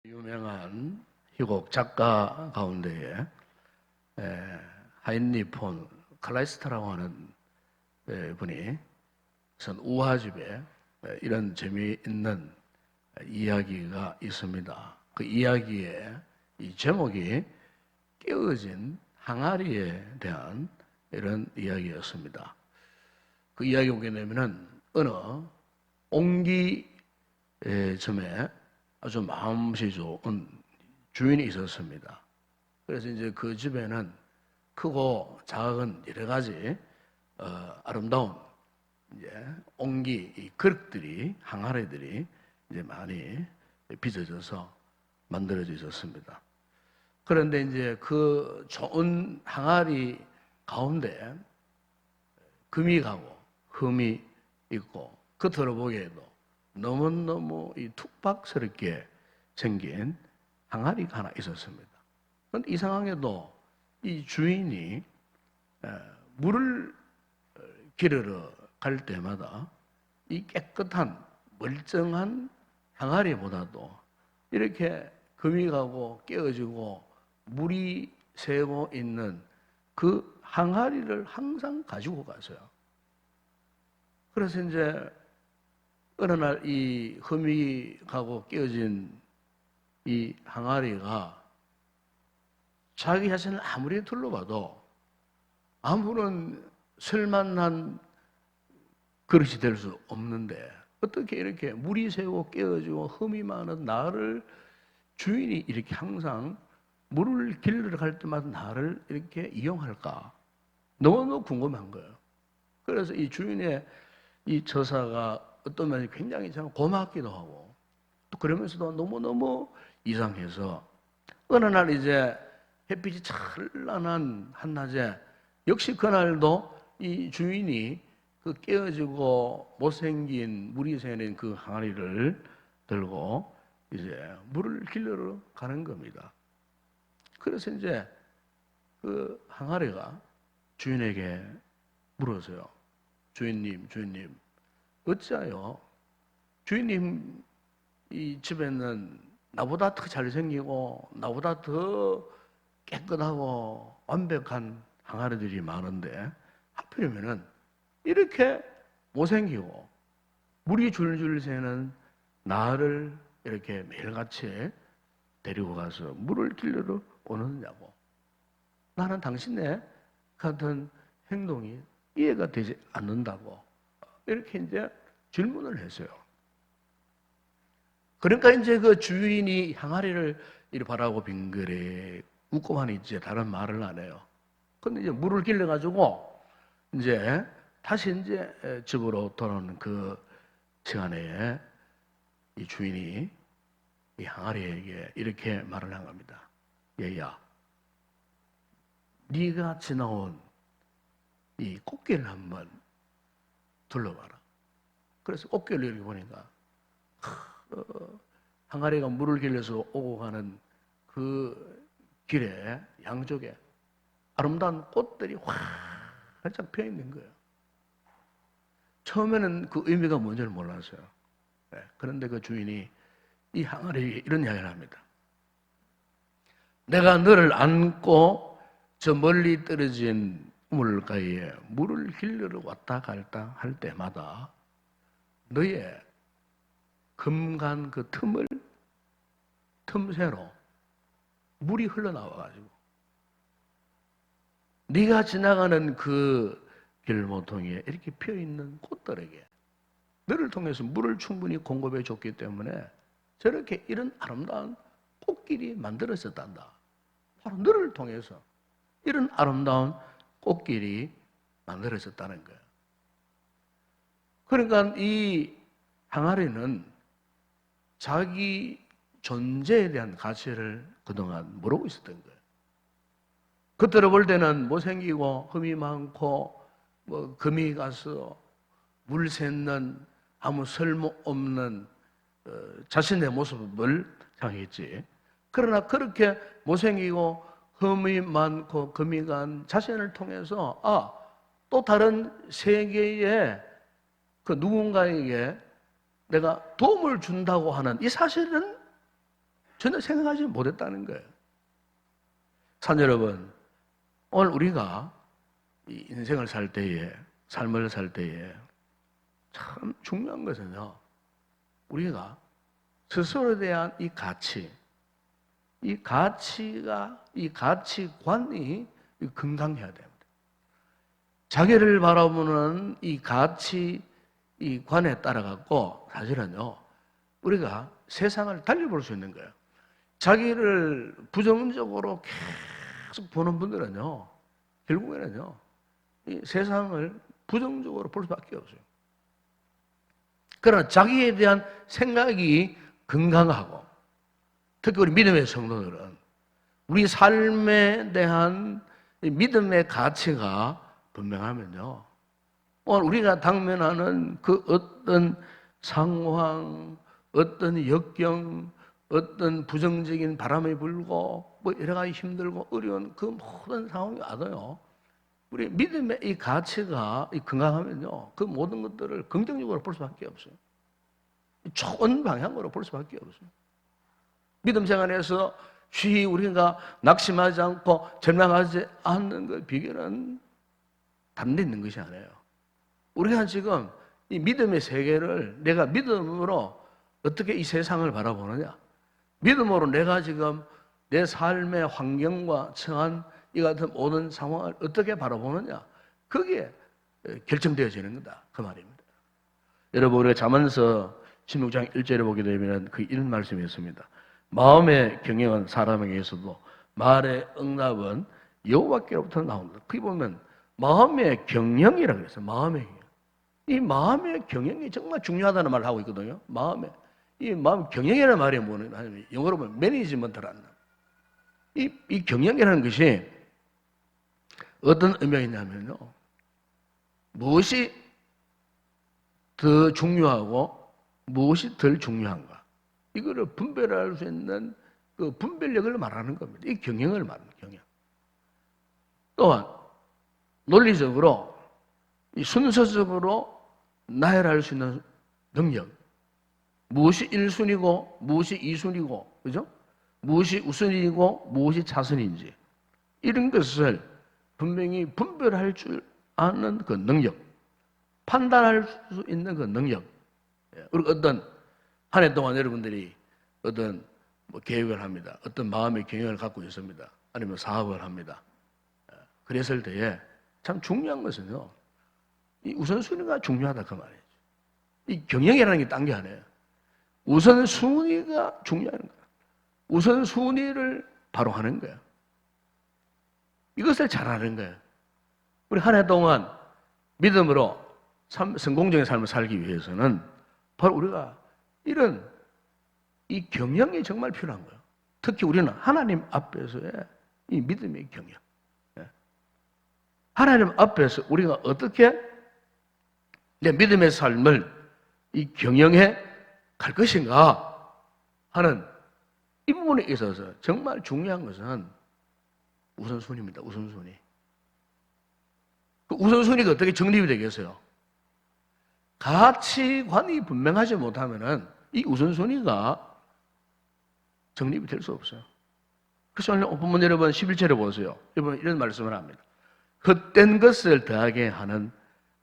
유명한 희곡 작가 가운데에 하인리 폰 클라이스트라고 하는 분이 선 우화집에 이런 재미있는 이야기가 있습니다. 그 이야기의 이 제목이 깨어진 항아리에 대한 이런 이야기였습니다. 그 이야기 보게 되면은 어느 옹기점에 아주 마음씨 좋은 주인이 있었습니다. 그래서 이제 그 집에는 크고 작은 여러 가지 아름다운 이제 옹기 이 그릇들이 항아리들이 이제 많이 빚어져서 만들어져 있었습니다. 그런데 이제 그 좋은 항아리 가운데 금이 가고 흠이 있고 겉으로 보기에도 너무너무 이 툭박스럽게 생긴 항아리가 하나 있었습니다. 그런데 이상하게도 이 주인이 물을 기르러 갈 때마다 이 깨끗한 멀쩡한 항아리보다도 이렇게 금이 가고 깨어지고 물이 새고 있는 그 항아리를 항상 가지고 가세요. 그래서 이제 어느 날 이 흠이 가고 깨어진 이 항아리가 자기 자신을 아무리 둘러봐도 아무런 쓸만한 그릇이 될 수 없는데 어떻게 이렇게 물이 새고 깨어지고 흠이 많은 나를 주인이 이렇게 항상 물을 길러 갈 때마다 나를 이렇게 이용할까? 너무너무 궁금한 거예요. 그래서 이 주인의 이 처사가 어떤 면이 굉장히 참 고맙기도 하고 또 그러면서도 너무너무 이상해서 어느 날 이제 햇빛이 찬란한 한낮에 역시 그날도 이 주인이 그 깨어지고 못생긴 물이 새는 그 항아리를 들고 이제 물을 길러러 가는 겁니다. 그래서 이제 그 항아리가 주인에게 물었어요. 주인님, 어찌하여 주인님 이 집에는 나보다 더 잘생기고 나보다 더 깨끗하고 완벽한 항아리들이 많은데 하필이면은 이렇게 못생기고 물이 줄줄 새는 나를 이렇게 매일같이 데리고 가서 물을 길러러 오느냐고. 나는 당신의 같은 행동이 이해가 되지 않는다고. 이렇게 이제 질문을 했어요. 그러니까 이제 그 주인이 항아리를 이렇게 바라고 빙그레 웃고만 있지 다른 말을 안 해요. 근데 이제 물을 길러가지고 이제 다시 이제 집으로 돌아오는 그 시간에 이 주인이 이 항아리에게 이렇게 말을 한 겁니다. 얘야, 네가 지나온 이 꽃길을 한번 둘러봐라. 그래서 꽃길을 이렇게 보니까 항아리가 물을 길러서 오고 가는 그 길에 양쪽에 아름다운 꽃들이 활짝 펴 있는 거예요. 처음에는 그 의미가 뭔지를 몰랐어요. 그런데 그 주인이 이 항아리에 이런 이야기를 합니다. 내가 너를 안고 저 멀리 떨어진 물가에 물을 길러러 왔다 갔다 할 때마다 너의 금간 그 틈새로 물이 흘러나와가지고 네가 지나가는 그 길모퉁이에 이렇게 피어있는 꽃들에게 너를 통해서 물을 충분히 공급해 줬기 때문에 저렇게 이런 아름다운 꽃길이 만들어졌단다. 바로 너를 통해서 이런 아름다운 꽃길이 만들어졌다는 거예요. 그러니까 이 항아리는 자기 존재에 대한 가치를 그동안 모르고 있었던 거예요. 겉으로 볼 때는 못생기고 흠이 많고 뭐 금이 가서 물 샜는 아무 쓸모없는 자신의 모습을 향했지. 그러나 그렇게 못생기고 흠이 많고 금이 간 자신을 통해서 또 다른 세계의 누군가에게 내가 도움을 준다고 하는 이 사실은 전혀 생각하지 못했다는 거예요. 산 여러분, 오늘 우리가 이 인생을 살 때에, 삶을 살 때에 참 중요한 것은요, 우리가 스스로에 대한 이 가치, 이 가치관이 건강해야 됩니다. 자기를 바라보는 이 가치관에 따라갖고 사실은요, 우리가 세상을 달려볼 수 있는 거예요. 자기를 부정적으로 계속 보는 분들은요, 결국에는요, 이 세상을 부정적으로 볼 수밖에 없어요. 그러나 자기에 대한 생각이 건강하고, 특히 우리 믿음의 성도들은 우리 삶에 대한 믿음의 가치가 분명하면요, 오늘 우리가 당면하는 그 어떤 상황, 어떤 역경, 어떤 부정적인 바람이 불고 뭐 여러 가지 힘들고 어려운 그 모든 상황이 와도요, 우리 믿음의 이 가치가 건강하면요, 그 모든 것들을 긍정적으로 볼 수밖에 없어요. 좋은 방향으로 볼 수밖에 없어요. 믿음 생활에서 쉬이 우리가 낙심하지 않고 절망하지 않는 그 비결은 다른 데 있는 것이 아니에요. 우리가 지금 이 믿음의 세계를 내가 믿음으로 어떻게 이 세상을 바라보느냐, 믿음으로 내가 지금 내 삶의 환경과 처한 이 같은 모든 상황을 어떻게 바라보느냐, 그게 결정되어지는 거다, 그 말입니다. 여러분, 우리가 잠언서 16장 1절에 보게 되면 그 이런 말씀이 있습니다. 마음의 경영은 사람에게서도 말의 응답은 여호와께로부터 나온다. 거기 보면 마음의 경영이라고 했어요. 마음의 경영. 이 마음의 경영이 정말 중요하다는 말을 하고 있거든요. 이 마음 경영이라는 말이 뭐냐면 영어로 보면 매니지먼트라는 이 경영이라는 것이 어떤 의미가 있냐면요, 무엇이 더 중요하고 무엇이 덜 중요한가, 이거를 분별할 수 있는 그 분별력을 말하는 겁니다. 이 경영을 말하는 경영. 또한 논리적으로 이 순서적으로 나열할 수 있는 능력, 무엇이 1순위고 무엇이 2순위고, 그죠? 무엇이 우선이고 무엇이 차선인지, 이런 것을 분명히 분별할 줄 아는 그 능력, 판단할 수 있는 그 능력. 그리고 어떤 한 해 동안 여러분들이 어떤 뭐 계획을 합니다. 어떤 마음의 경영을 갖고 있습니다. 아니면 사업을 합니다. 그랬을 때에 참 중요한 것은요, 이 우선순위가 중요하다, 그 말이죠. 이 경영이라는 게 딴 게 아니에요. 우선순위가 중요한 거예요. 우선순위를 바로 하는 거예요. 이것을 잘하는 거예요. 우리 한 해 동안 믿음으로 성공적인 삶을 살기 위해서는 바로 우리가 이런 이 경영이 정말 필요한 거예요. 특히 우리는 하나님 앞에서의 이 믿음의 경영. 하나님 앞에서 우리가 어떻게 내 믿음의 삶을 이 경영해 갈 것인가 하는 이 부분에 있어서 정말 중요한 것은 우선순위입니다. 우선순위. 그 우선순위가 어떻게 정립이 되겠어요? 가치관이 분명하지 못하면은 이 우선순위가 정립이 될 수 없어요. 그래서 오늘 본문 여러분 11절에 보세요. 여러분 이런 말씀을 합니다. 헛된 것을 더하게 하는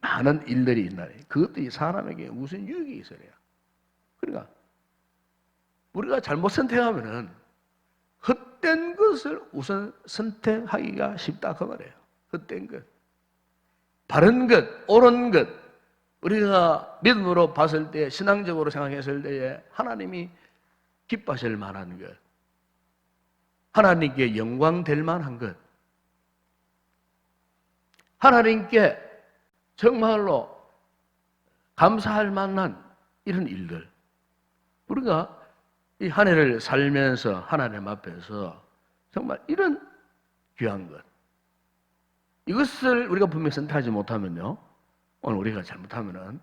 많은 일들이 있나니 그것들이 사람에게 무슨 유익이 있어야. 그러니까 우리가 잘못 선택하면은 헛된 것을 우선 선택하기가 쉽다, 그 말이에요. 헛된 것. 바른 것, 옳은 것, 우리가 믿음으로 봤을 때, 신앙적으로 생각했을 때에 하나님이 기뻐하실 만한 것, 하나님께 영광 될 만한 것, 하나님께 정말로 감사할 만한 이런 일들, 우리가 이 한 해를 살면서 하나님 앞에서 정말 이런 귀한 것, 이것을 우리가 분명히 선택하지 못하면요, 오늘 우리가 잘못하면은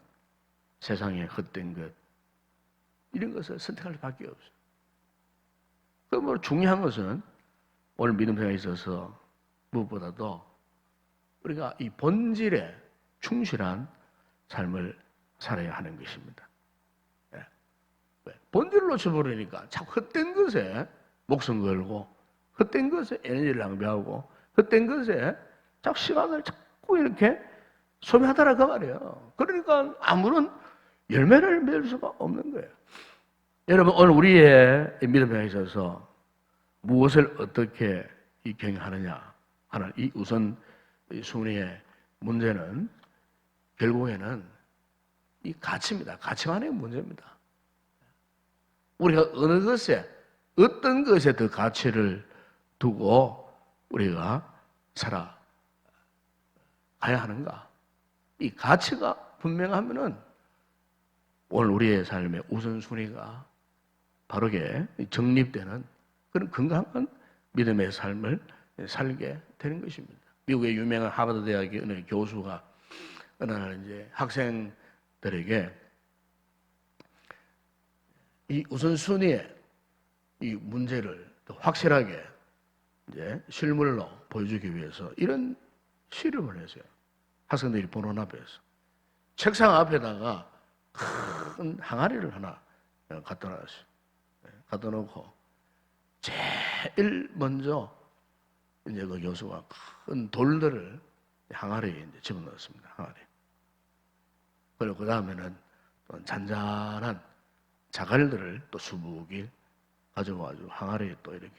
세상에 헛된 것, 이런 것을 선택할 수밖에 없어요. 그러므로 중요한 것은 오늘 믿음 생활에 있어서 무엇보다도 우리가 이 본질에 충실한 삶을 살아야 하는 것입니다. 본질로 놓쳐버리니까 자꾸 헛된 것에 목숨 걸고 헛된 것에 에너지를 낭비하고 헛된 것에 자꾸 시간을 자꾸 이렇게 소비하더라 그 말이에요. 그러니까 아무런 열매를 맺을 수가 없는 거예요. 여러분 오늘 우리의 믿음에 있어서 무엇을 어떻게 경영하느냐 하는 이 우선 순위의 문제는 결국에는 이 가치입니다. 가치관의 문제입니다. 우리가 어느 것에 어떤 것에 더 가치를 두고 우리가 살아가야 하는가? 이 가치가 분명하면은 오늘 우리의 삶의 우선순위가 바르게 정립되는 그런 건강한 믿음의 삶을 살게 되는 것입니다. 미국의 유명한 하버드 대학의 어느 교수가 어느 날 이제 학생들에게 이 우선순위의 이 문제를 더 확실하게 이제 실물로 보여주기 위해서 이런 실험을 했어요. 학생들이 보는 앞에서 책상 앞에다가 큰 항아리를 하나 갖다 놨어요. 갖다 놓고 제일 먼저 이제 그 교수가 큰 돌들을 항아리에 이제 집어넣었습니다. 항아리. 그리고 그 다음에는 또 잔잔한 자갈들을 또 수북이 가져와가지고 항아리에 또 이렇게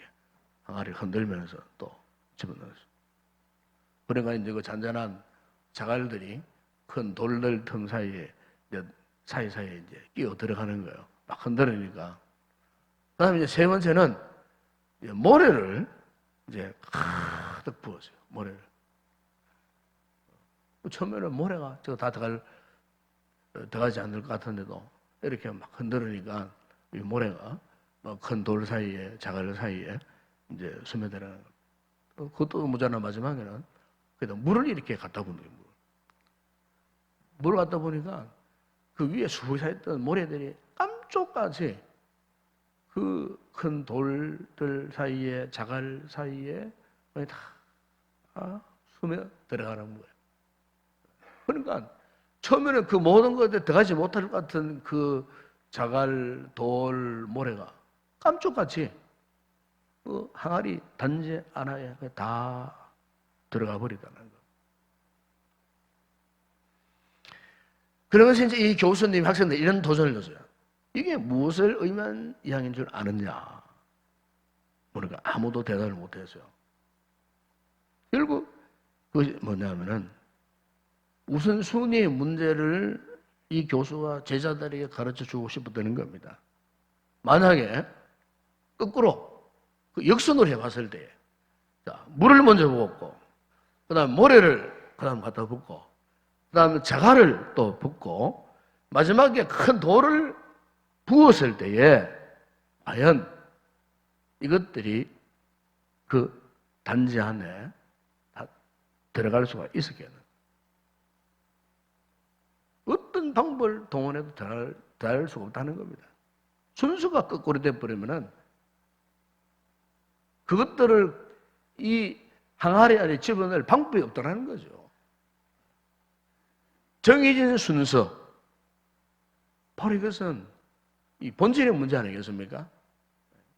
항아리를 흔들면서 또 집어넣었어요. 그러니까 이제 그 잔잔한 자갈들이 큰 돌들 틈 사이에 이제 사이사이에 이제 끼어 들어가는 거예요. 막 흔들으니까. 그 다음에 이제 세 번째는 이제 모래를 이제 가득 부었어요. 모래를. 처음에는 모래가 저거 다 들어가지 않을 것 같은데도 이렇게 막 흔들으니까 이 모래가 큰 돌 사이에 자갈 사이에 이제 스며들어가는 거예요. 그것도 모자라 마지막에는 그래도 물을 이렇게 갖다 붓는 거예요. 물을 갖다 보니까 그 위에 수북사했던 모래들이 깜쪽같이 그 큰 돌들 사이에 자갈 사이에 다 스며 들어가는 거예요. 그러니까 처음에는 그 모든 것에 들어가지 못할 것 같은 그 자갈, 돌, 모래가 깜짝같이 그 항아리 단지 하나에 다 들어가 버리다는 거. 그러면서 이제 이 교수님, 학생들 이런 도전을 넣었어요. 이게 무엇을 의미하는 이야기인 줄 아느냐? 그러니까 아무도 대답을 못했어요. 결국 그것이 뭐냐면은 우선순위의 문제를 이 교수가 제자들에게 가르쳐 주고 싶었다는 겁니다. 만약에 거꾸로 그 역순으로 해봤을 때, 자, 물을 먼저 붓고, 그 다음 모래를 그 다음 갖다 붓고, 그 다음에 자갈을 또 붓고, 마지막에 큰 돌을 부었을 때에 과연 이것들이 그 단지 안에 다 들어갈 수가 있었겠는? 어떤 방법을 동원해도 들어갈 수가 없다는 겁니다. 순수가 거꾸로 돼버리면은 그것들을 이 항아리 안에 집어넣을 방법이 없다는 거죠. 정해진 순서, 바로 이것은 이 본질의 문제 아니겠습니까?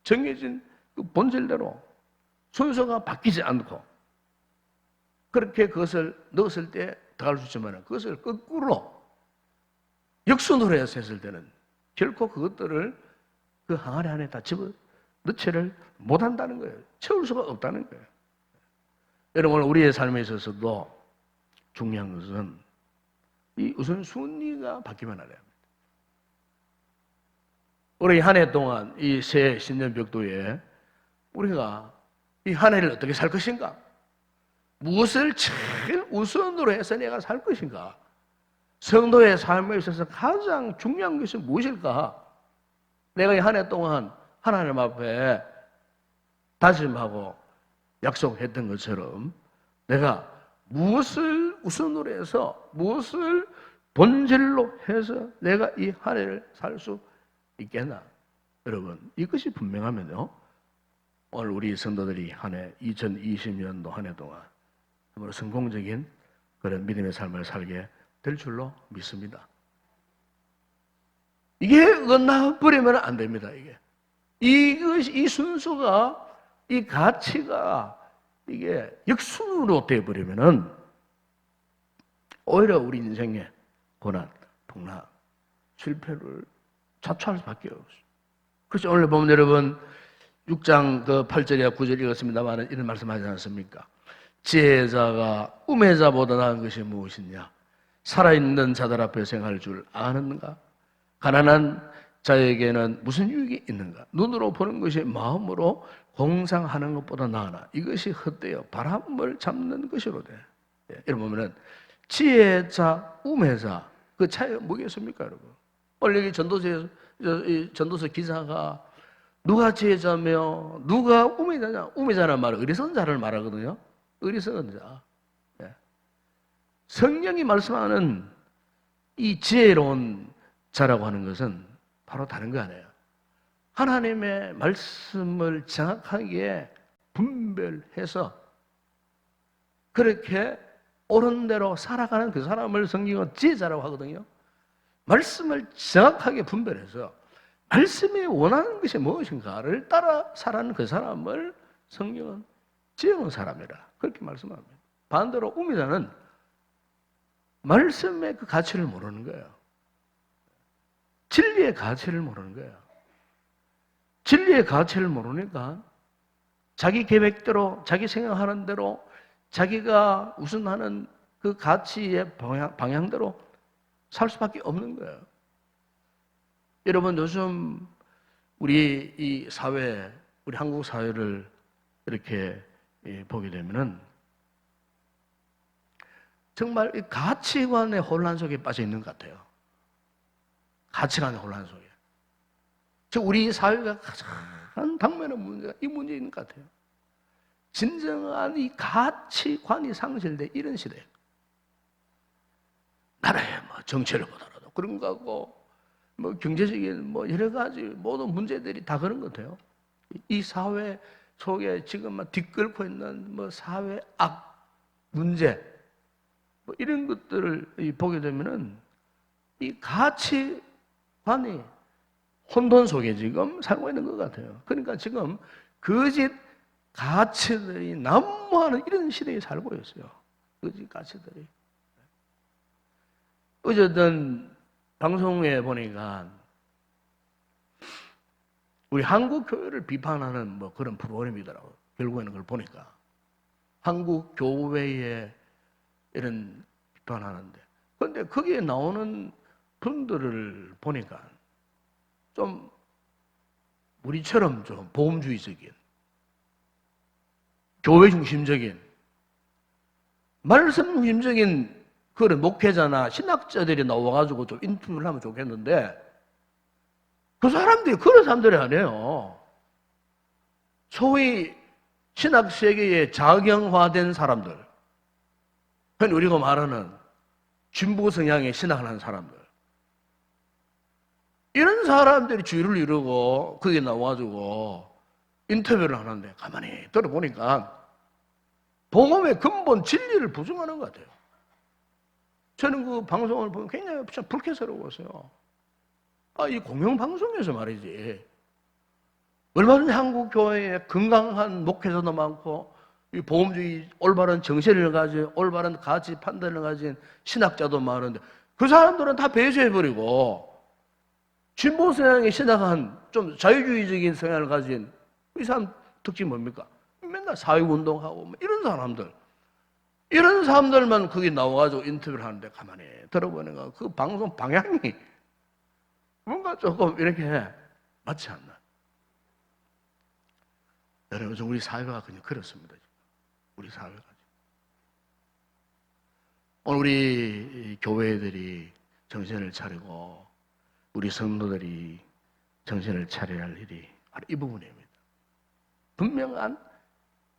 정해진 그 본질대로 순서가 바뀌지 않고 그렇게 그것을 넣었을 때 들어갈 수 있지만 그것을 거꾸로 역순으로 해서 했을 때는 결코 그것들을 그 항아리 안에 다 집어넣지를 못한다는 거예요. 채울 수가 없다는 거예요. 여러분 우리의 삶에 있어서도 중요한 것은 이 우선순위가 바뀌면 안 돼요. 우리 한 해 동안 이 새 신년 벽도에 우리가 이 한 해를 어떻게 살 것인가? 무엇을 제일 우선으로 해서 내가 살 것인가? 성도의 삶에 있어서 가장 중요한 것이 무엇일까? 내가 이 한 해 동안 하나님 앞에 다짐하고 약속했던 것처럼 내가 무엇을 우선으로 해서 무엇을 본질로 해서 내가 이 한 해를 살 수 있겠나? 여러분 이것이 분명하면요 오늘 우리 성도들이 한 해 2020년도 한 해 동안 정말 성공적인 그런 믿음의 삶을 살게 될 줄로 믿습니다. 이게 어긋나버리면 안 됩니다. 이 순수가, 이 가치가 이게 역순으로 되어버리면은 오히려 우리 인생의 고난, 풍랑, 실패를 자초할 수밖에 없어요. 그래서 오늘 보면 여러분 6장 그 8절이나 9절 읽었습니다만 이런 말씀하지 않습니까? 지혜자가 우매자보다 나은 것이 무엇이냐? 살아있는 자들 앞에 생할 줄 아는가? 가난한 자에게는 무슨 유익이 있는가? 눈으로 보는 것이 마음으로 공상하는 것보다 나으나 이것이 헛되어 바람을 잡는 것이로되. 여러분 보면은 지혜자, 우매자 그 차이가 뭐겠습니까, 여러분? 오늘 여기 전도서 기자가 누가 지혜자며 누가 우매자냐? 우매자란 말은 어리석은 자를 말하거든요. 어리석은 자. 성령이 말씀하는 이 지혜로운 자라고 하는 것은 바로 다른 거 아니에요. 하나님의 말씀을 정확하게 분별해서 그렇게 옳은 대로 살아가는 그 사람을 성경은 지혜자라고 하거든요. 말씀을 정확하게 분별해서 말씀이 원하는 것이 무엇인가를 따라 살아가는 그 사람을 성경은 지혜로운 사람이라 그렇게 말씀합니다. 반대로 우매자는 말씀의 그 가치를 모르는 거예요. 진리의 가치를 모르는 거예요. 진리의 가치를 모르니까 자기 계획대로, 자기 생각하는 대로, 자기가 우선하는 그 가치의 방향대로 살 수밖에 없는 거예요. 여러분, 요즘 우리 이 사회, 우리 한국 사회를 이렇게 보게 되면은 정말 이 가치관의 혼란 속에 빠져 있는 것 같아요. 가치관의 혼란 속에. 우리 사회가 가장 당면의 문제가 이 문제인 것 같아요. 진정한 이 가치관이 상실된 이런 시대. 나라의 뭐 정치를 보더라도 그런 거고, 뭐 경제적인 뭐 여러 가지 모든 문제들이 다 그런 것 같아요. 이 사회 속에 지금 막 뒤끓고 있는 뭐 사회 악 문제, 뭐 이런 것들을 보게 되면은 이 가치관이 혼돈 속에 지금 살고 있는 것 같아요. 그러니까 지금 거짓 가치들이 난무하는 이런 시대에 살고 있어요. 거짓 가치들이. 어쨌든 방송에 보니까 우리 한국 교회를 비판하는 뭐 그런 프로그램이더라고요. 결국에는 그걸 보니까 한국 교회에 이런 비판하는데, 그런데 거기에 나오는 분들을 보니까 좀 우리처럼 좀 보험주의적인, 교회 중심적인, 말씀 중심적인 그런 목회자나 신학자들이 나와가지고 좀 인터뷰를 하면 좋겠는데 그 사람들이 그런 사람들이 아니에요. 소위 신학 세계에 작용화된 사람들, 흔히 우리가 말하는 진보 성향의 신학을 하는 사람들, 이런 사람들이 주의를 이루고 거기에 나와가지고 인터뷰를 하는데 가만히 들어보니까 복음의 근본 진리를 부정하는 것 같아요. 저는 그 방송을 보면 굉장히 불쾌스러웠어요. 이 공영방송에서 말이지. 얼마든지 한국 교회에 건강한 목회자도 많고, 이 보험주의 올바른 정신을 가진, 올바른 가치 판단을 가진 신학자도 많은데, 그 사람들은 다 배제해버리고, 진보 성향의 신학한 좀 자유주의적인 성향을 가진 이 사람 특징이 뭡니까? 맨날 사회운동하고 뭐 이런 사람들. 이런 사람들만 거기 나와가지고 인터뷰를 하는데 가만히 들어보니까 그 방송 방향이 뭔가 조금 이렇게 맞지 않나. 여러분, 우리 사회가 그냥 그렇습니다. 우리 사회가. 오늘 우리 교회들이 정신을 차리고 우리 성도들이 정신을 차려야 할 일이 바로 이 부분입니다. 분명한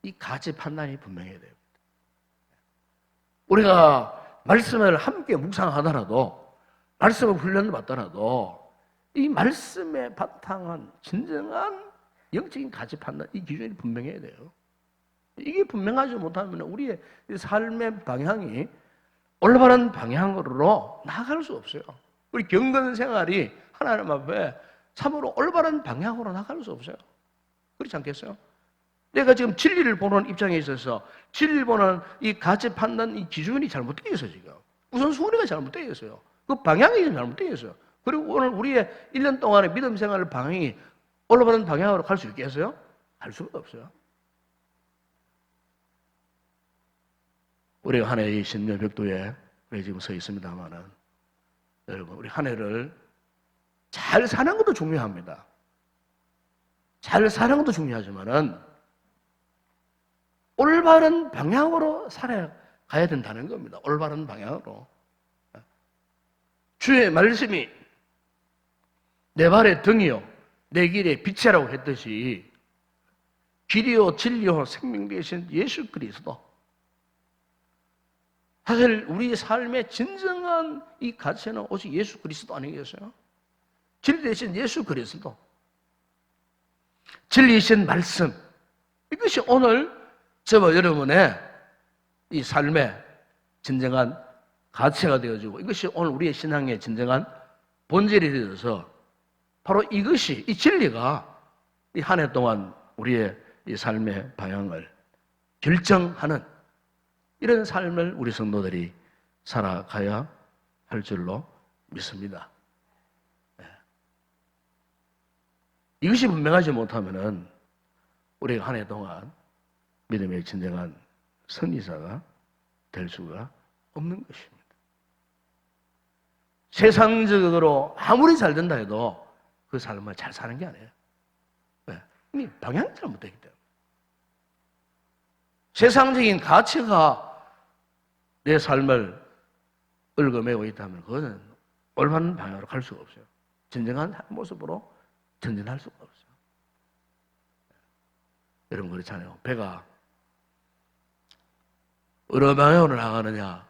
이 가치 판단이 분명해야 됩니다. 우리가 말씀을 함께 묵상하더라도, 말씀을 훈련을 받더라도 이 말씀의 바탕은 진정한 영적인 가치 판단, 이 기준이 분명해야 돼요. 이게 분명하지 못하면 우리의 삶의 방향이 올바른 방향으로 나아갈 수 없어요. 우리 경건 생활이 하나님 앞에 참으로 올바른 방향으로 나갈 수 없어요. 그렇지 않겠어요? 내가 지금 진리를 보는 입장에 있어서 진리를 보는 이 가치 판단 이 기준이 잘못되어 있어요. 지금 우선순위가 잘못되어 있어요. 그 방향이 잘못되어 있어요. 그리고 오늘 우리의 1년 동안의 믿음 생활 방향이 올바른 방향으로 갈 수 있겠어요? 갈 수가 없어요. 우리가 한 해의 신년 벽도에 우리 지금 서 있습니다만은 여러분 우리 한 해를 잘 사는 것도 중요합니다. 잘 사는 것도 중요하지만은 올바른 방향으로 살아가야 된다는 겁니다. 올바른 방향으로. 주의 말씀이 내 발의 등이요 내 길의 빛이라고 했듯이 길이요 진리요 생명 되신 예수 그리스도. 사실 우리 삶의 진정한 이 가치는 오직 예수 그리스도 아니겠어요? 진리 되신 예수 그리스도. 진리이신 말씀. 이것이 오늘 저와 여러분의 이 삶의 진정한 가치가 되어지고 이것이 오늘 우리의 신앙의 진정한 본질이 되어서 바로 이것이 이 진리가 이 한 해 동안 우리의 이 삶의 방향을 결정하는 이런 삶을 우리 성도들이 살아가야 할 줄로 믿습니다. 이것이 분명하지 못하면은 우리가 한 해 동안 믿음의 진정한 승리자가 될 수가 없는 것입니다. 세상적으로 아무리 잘 된다 해도 그 삶을 잘 사는 게 아니에요. 왜? 이미 방향이 잘못되기 때문에. 세상적인 가치가 내 삶을 얽어매고 있다면 그것은 올바른 방향으로 갈 수가 없어요. 진정한 모습으로 전진할 수가 없어요. 여러분 그렇잖아요. 배가 어느 방향으로 나가느냐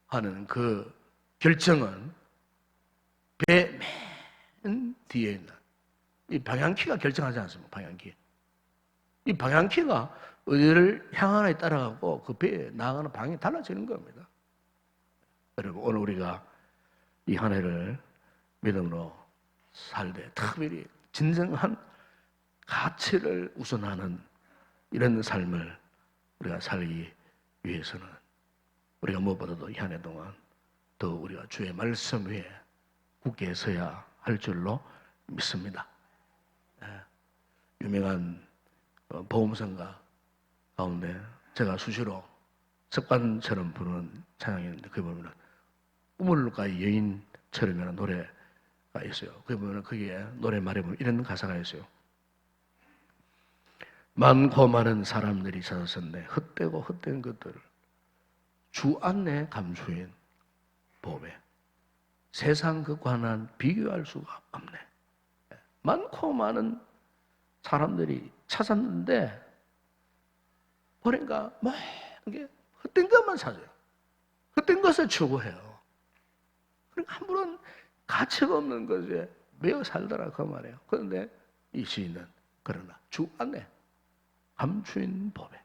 하는 그 결정은 배 맨 뒤에 있는 이 방향키가 결정하지 않습니까? 방향키. 이 방향키가 어디를 향하느냐에 따라가고 그 배에 나가는 방향이 달라지는 겁니다. 여러분 오늘 우리가 이 한 해를 믿음으로 살되 특별히 진정한 가치를 우선하는 이런 삶을 우리가 살기 위해서는 우리가 무엇보다도 이 한 해 동안 더 우리가 주의 말씀 위에 굳게 서야 할 줄로 믿습니다. 유명한 보험성가 가운데 제가 수시로 습관처럼 부르는 찬양이 있는데 그게 보면 우물가의 여인처럼이라는 노래가 있어요. 그게 보면 거기에 노래 말에 보면 이런 가사가 있어요. 많고 많은 사람들이 찾아섰네. 헛되고 헛된 것들을 주 안에 감추인 보배. 세상 그과는 비교할 수가 없네. 많고 많은 사람들이 찾았는데 보니까 뭐 이게 헛된 것만 찾아요. 헛된 것을 추구해요. 그러니까 아무런 가치가 없는 것에 매여 살더라 그 말이에요. 그런데 이 시인은 그러나 주 안에 감추인 법에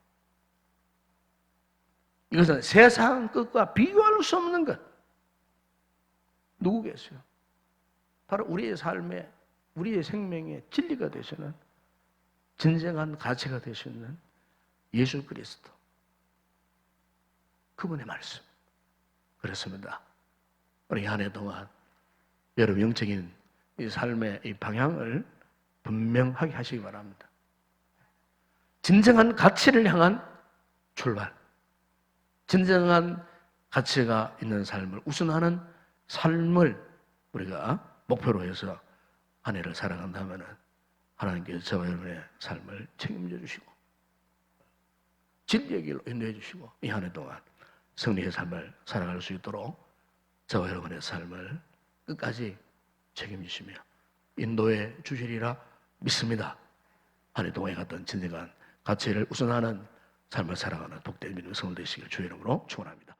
이것은 세상 것과 비교할 수 없는 것. 누구겠어요? 바로 우리의 삶에 우리의 생명의 진리가 되시는 진정한 가치가 되시는 예수 그리스도 그분의 말씀. 그렇습니다. 우리 한 해 동안 여러분 영적인 이 삶의 이 방향을 분명하게 하시기 바랍니다. 진정한 가치를 향한 출발, 진정한 가치가 있는 삶을 우선하는 삶을 우리가 목표로 해서 한 해를 살아간다면 하나님께서 저와 여러분의 삶을 책임져 주시고 진리의 길로 인도해 주시고 이 한 해 동안 승리의 삶을 살아갈 수 있도록 저와 여러분의 삶을 끝까지 책임지시며 인도해 주시리라 믿습니다. 한 해 동안에 갔던 진정한 가치를 우선하는 삶을 살아가는 복된 믿음의 성도 되시길 주의 이름으로 축원합니다.